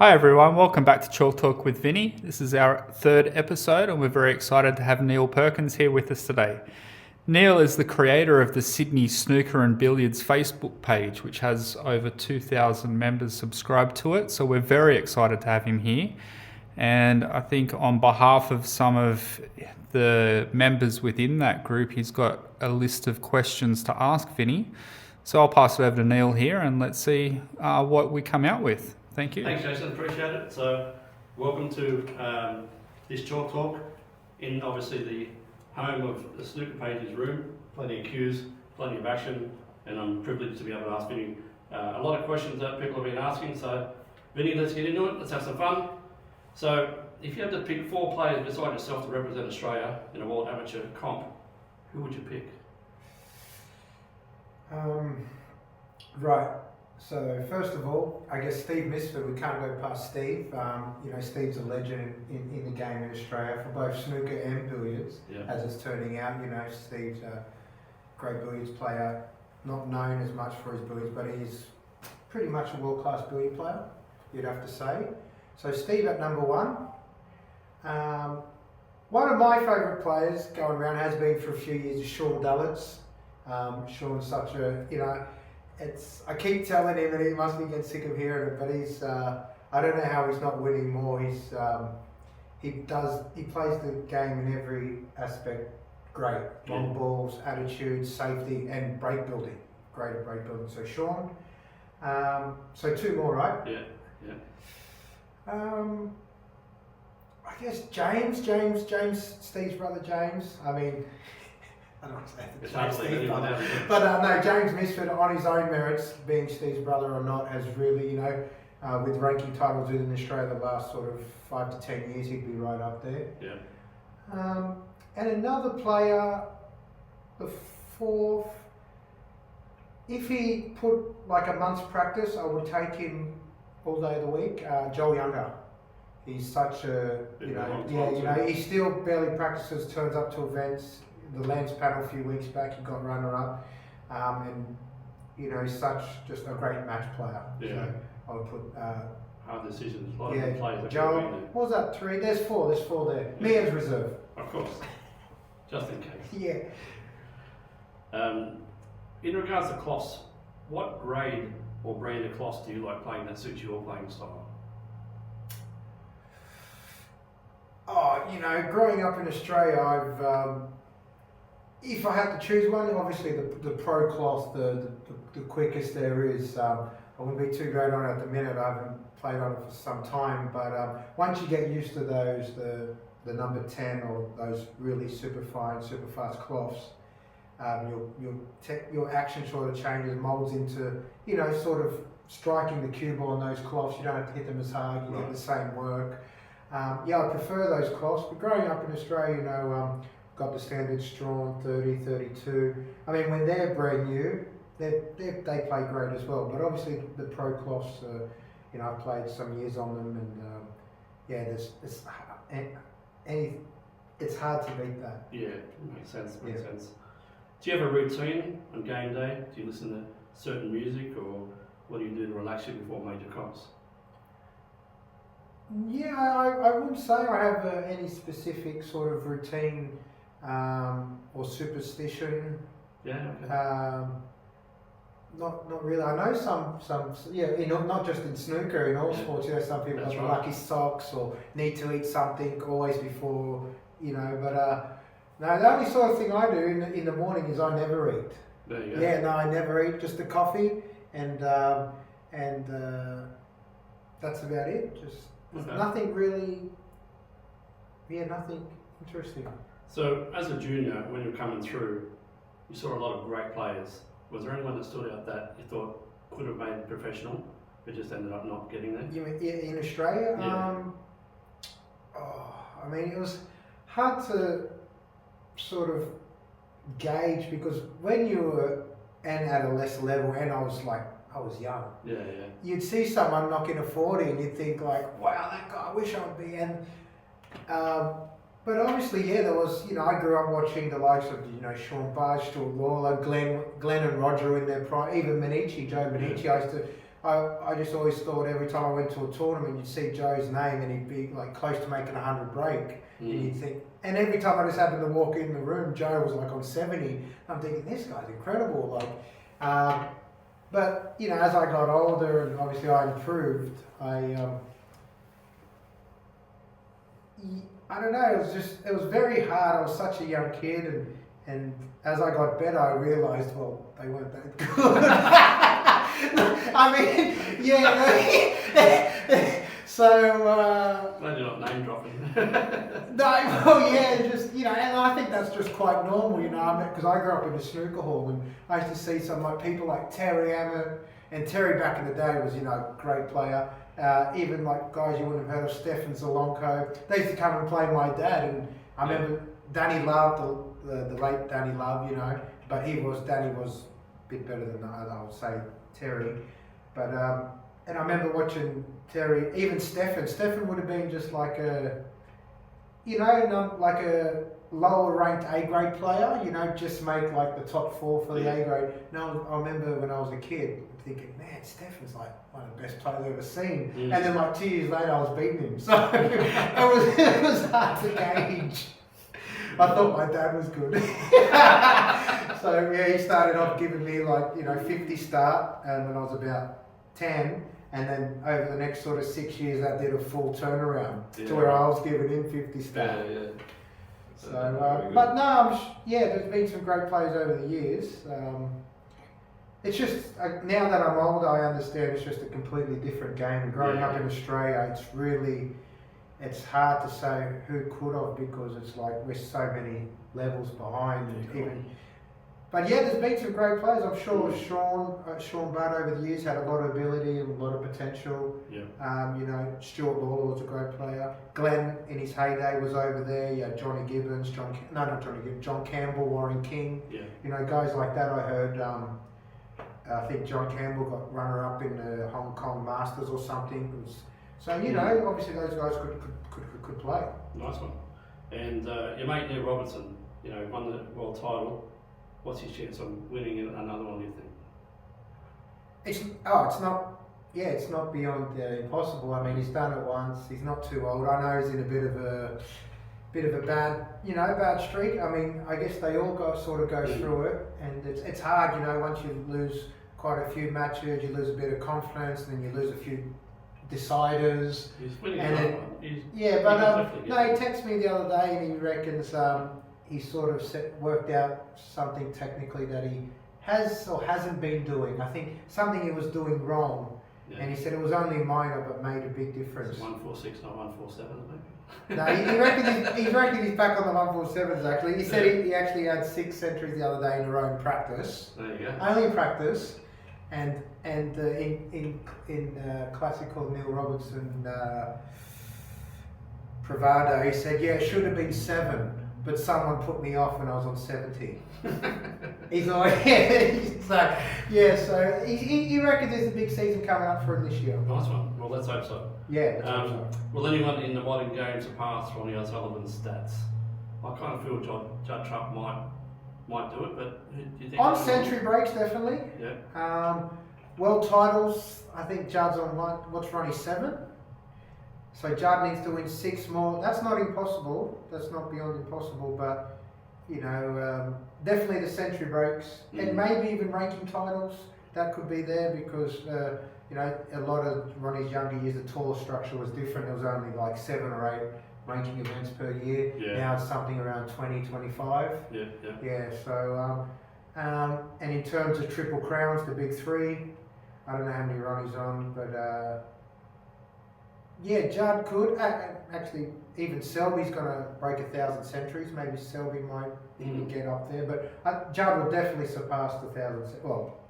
Hi everyone, welcome back to Chalk Talk with Vinnie. This is our third episode and we're very excited to have Neil Perkins here with us today. Neil is the creator of the Sydney Snooker and Billiards Facebook page, which has over 2,000 members subscribed to it, so we're very excited to have him here. And I think on behalf of some of the members within that group, he's got a list of questions to ask Vinnie. So I'll pass it over to Neil here and let's see what we come out with. Thank you. Thanks, Jason. Appreciate it. So, welcome to this Chalk Talk in obviously the home of the Snooker Pages room. Plenty of cues, plenty of action, and I'm privileged to be able to ask Vinnie a lot of questions that people have been asking. So, Vinnie, let's get into it. Let's have some fun. So, if you had to pick 4 players beside yourself to represent Australia in a World Amateur comp, who would you pick? Right. So first of all, I guess Steve Misford, we can't go past Steve. Steve's a legend in the game in Australia for both snooker and billiards, as it's turning out. Steve's a great billiards player, not known as much for his billiards, but he's pretty much a world-class billiard player, you'd have to say. So Steve at number 1. One of my favourite players going around has been for a few years is Sean Dulles. Sean's such a, I keep telling him, and he must be getting sick of hearing it, but he's, I don't know how he's not winning more. He plays the game in every aspect great. Long balls, attitude, safety, and break building. Great at break building. So Sean, so 2 more, right? Yeah. I guess James, Steve's brother James. I mean, I don't want to say Steve's brother, but no, James Misford on his own merits, being Steve's brother or not, has really, with ranking titles within Australia the last sort of 5 to 10 years, he'd be right up there. Yeah. And another player, the 4th, if he put like a month's practice, I would take him all day of the week. Joel Younger. He's such a, he still barely practices, turns up to events. The Lance panel a few weeks back, he got runner-up, and he's such just a great match player. Yeah. So I would put hard decisions. Players. Joe. What was that? 3? There's 4. There's 4 there. Me as reserve. Of course, just in case. Yeah. In regards to cloths, what grade or brand of cloths do you like playing that suits your playing style? Oh, growing up in Australia, I've if I had to choose one, obviously the pro cloth, the quickest there is. I wouldn't be too great on it at the minute. I haven't played on it for some time, but once you get used to those, the number 10 or those really super fine, super fast cloths, your action sort of changes, molds into sort of striking the cue ball on those cloths. You don't have to hit them as hard. You get the same work. I prefer those cloths. But growing up in Australia, got the standard Strawn 30, 32. I mean, when they're brand new, they play great as well. But obviously, the pro cloths, I've played some years on them, and it's hard to beat that. Yeah, makes sense. Do you have a routine on game day? Do you listen to certain music, or what do you do to relax you before major comps? Yeah, I wouldn't say I have any specific sort of routine or superstition. Yeah. Okay. Not really. I know some not just in snooker, in all sports. Some people have lucky socks or need to eat something always before. But no, the only sort of thing I do in the morning is I never eat. There you go. Yeah, no, I never eat. Just a coffee and that's about it. Just nothing really. Yeah, nothing interesting. So, as a junior, when you were coming through, you saw a lot of great players. Was there anyone that stood out that you thought could have made it professional, but just ended up not getting there? You mean in Australia? Yeah. It was hard to sort of gauge because when you were at a lesser level, and I was young. Yeah. You'd see someone knocking a 40 and you'd think like, wow, that guy, I wish I would be. And but obviously, there was, I grew up watching the likes of, Sean Barge, Stuart Lawler, Glenn and Roger in their prime, even Joe Manici. I used to I just always thought every time I went to a tournament, you'd see Joe's name and he'd be like close to making 100 break. And you'd think, and every time I just happened to walk in the room, Joe was like on 70. I'm thinking, this guy's incredible. But you know, as I got older and obviously I improved, I don't know. It was very hard. I was such a young kid, and as I got better, I realised, well, they weren't that good. I mean, yeah. So. Glad you're not name dropping. No, well, yeah, just, you know, and I think that's just quite normal, you know, because I grew up in a snooker hall and I used to see some like people like Terry Ammett, and Terry back in the day was, you know, a great player. Even like guys you wouldn't have heard of, Stefan Zolonko, they used to come and play my dad, and I remember Danny Love, the late Danny Love, you know, but Danny was a bit better than I would say Terry, but and I remember watching Terry, even Stefan would have been just like a, you know, like a lower ranked A grade player, you know, just make like the top 4 for the A grade. No, I remember when I was a kid thinking, man, Stefan's like one of the best players I've ever seen. And then like 2 years later I was beating him. So it was hard to gauge. I thought my dad was good. So yeah, he started off giving me like, you know, 50 start when I was about 10. And then over the next sort of 6 years, that did a full turnaround to where I was giving him 50 stars. Yeah. So, but no, there's been some great players over the years. It's just, now that I'm older, I understand it's just a completely different game. And growing up in Australia, it's hard to say who could have, because it's like we're so many levels behind. But yeah, there's been some great players. I'm sure Sean Budd over the years had a lot of ability and a lot of potential. Yeah. You know, Stuart Lawler was a great player. Glenn in his heyday was over there. You had Johnny Gibbons, John Campbell, Warren King. Yeah. You know, guys like that. I heard. I think John Campbell got runner-up in the Hong Kong Masters or something. So you know, obviously those guys could play. Nice one. And your mate Neil Robertson, you know, won the world title. What's his chance of winning another one, do you think? It's not beyond impossible. I mean, he's done it once. He's not too old. I know he's in a bit of a bad streak. I mean, I guess they all go through it, and it's hard, you know, once you lose quite a few matches, you lose a bit of confidence, and then you lose a few deciders. He's winning he texted me the other day, and he reckons he sort of worked out something technically that he has or hasn't been doing. I think something he was doing wrong, and he said it was only minor but made a big difference. 146, not 147, maybe. No, he reckons he's back on the 147s actually. He said he actually had 6 centuries the other day in a row in practice. There you go. Only in practice, and in classical Neil Robertson bravado, he said, yeah, it should have been 7. But someone put me off when I was on 70. He's like, so he reckons there's a big season coming up for him this year. Nice one. Well, let's hope so. Yeah, let's hope so. Will anyone in the modern game surpass Ronnie O'Sullivan's stats? I kind of feel Judd Trump might do it, but do you think? On century breaks, definitely. Yeah. World titles, I think Judd's on what's Ronnie, 7? So Judd needs to win 6 more. That's not impossible. That's not beyond impossible. But you know, definitely the century breaks, and maybe even ranking titles. That could be there because you know, a lot of Ronnie's younger years, the tour structure was different. There was only like 7 or 8 ranking events per year. Yeah. Now it's something around 20, 25. Yeah. So and in terms of triple crowns, the big 3. I don't know how many Ronnie's on, but. Yeah, Judd could. Actually, even Selby's going to break 1,000 centuries. Maybe Selby might even get up there. But Judd will definitely surpass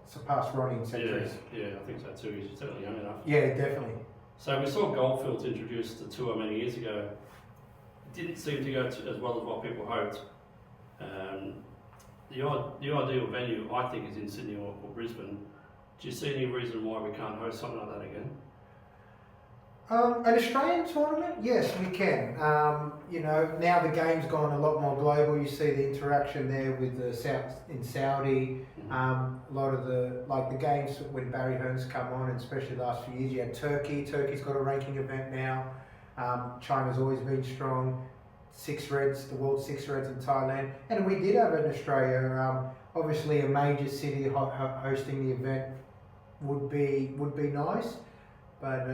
surpass Ronnie in centuries. Yeah, I think so too. He's certainly young enough. Yeah, definitely. So we saw Goldfields introduce the tour many years ago. It didn't seem to go as well as what people hoped. The ideal venue, I think, is in Sydney or Brisbane. Do you see any reason why we can't host something like that again? An Australian tournament? Yes, we can. You know, now the game's gone a lot more global. You see the interaction there with the South in Saudi. A lot of the games when Barry Hearn's come on, and especially the last few years, you had Turkey. Turkey's got a ranking event now. China's always been strong. Six Reds, the World Six Reds in Thailand, and we did have it in Australia. Obviously, a major city hosting the event would be nice, but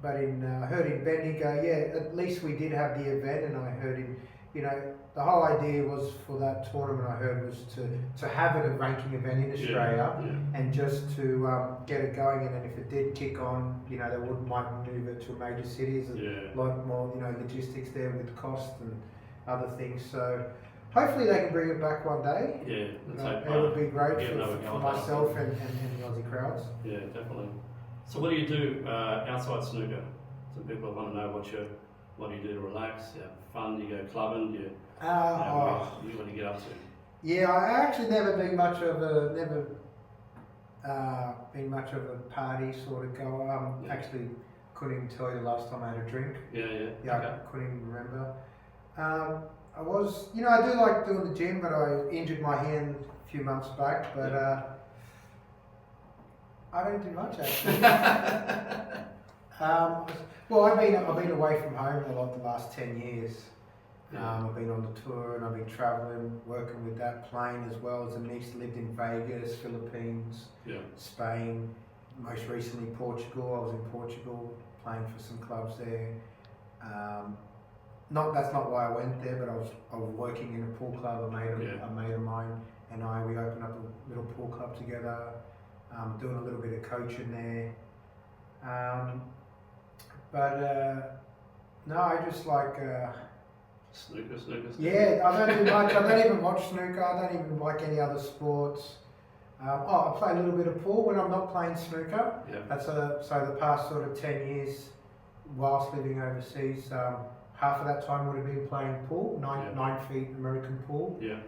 I heard in Bendigo, yeah, at least we did have the event, and I heard him. You know, the whole idea was for that tournament. I heard was to have it a ranking event in Australia, and just to get it going. And then if it did kick on, you know, they might move it to major cities. A lot more, you know, logistics there with cost and other things. So hopefully they can bring it back one day. Yeah, let's hope. It would be great for myself and the Aussie crowds. Yeah, definitely. So what do you do outside snooker? Some people want to know what do you do to relax? You have fun? You go clubbing? What do you get up to? Yeah, I actually never been much of a party sort of goer. Actually, couldn't even tell you the last time I had a drink. Yeah. Okay. I couldn't even remember. I do like doing the gym, but I injured my hand a few months back. But I don't do much actually. Well, I've been away from home a lot the last 10 years. I've been on the tour and I've been travelling, working with that, playing as well as a niece. Lived in Vegas, Philippines, Spain, most recently Portugal. I was in Portugal playing for some clubs there. That's not why I went there, but I was working in a pool club. A mate of mine and we opened up a little pool club together. Doing a little bit of coaching there. No, I just like snooker. Yeah, I don't do much. I don't even watch snooker. I don't even like any other sports. I play a little bit of pool when I'm not playing snooker. Yeah. That's so the past sort of 10 years, whilst living overseas, half of that time would have been playing pool, 9 feet American pool. Yeah.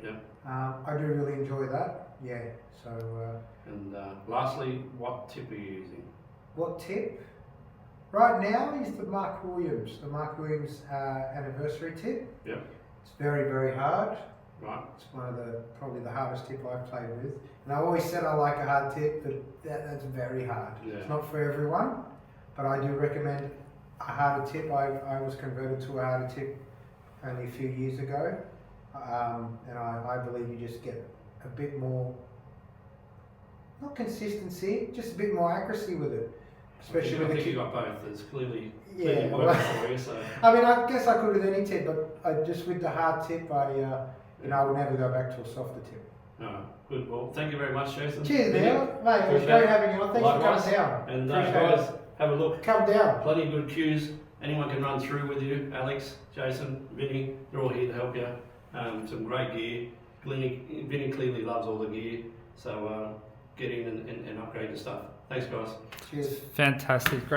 I do really enjoy that. Yeah. So. And lastly, what tip are you using? What tip? Right now is the Mark Williams anniversary tip. Yeah. It's very, very hard. Right. It's probably the hardest tip I've played with. And I always said I like a hard tip, but that's very hard. Yeah. It's not for everyone, but I do recommend a harder tip. I was converted to a harder tip only a few years ago, and I believe you just get a bit more, not consistency, just a bit more accuracy with it. Especially with the you got both. It's clearly working for you. So. I mean, I guess I could with any tip, but just with the hard tip, I would never go back to a softer tip. No, good. Well, thank you very much, Jason. Cheers, Neil. Mate, it was great having you on. Thanks for coming down. And guys, have a look. Come down. Plenty of good cues. Anyone can run through with you. Alex, Jason, Vinnie, they're all here to help you. Some great gear. Vinnie clearly loves all the gear. So get in and upgrade your stuff. Thanks, guys. Cheers. Fantastic. Great.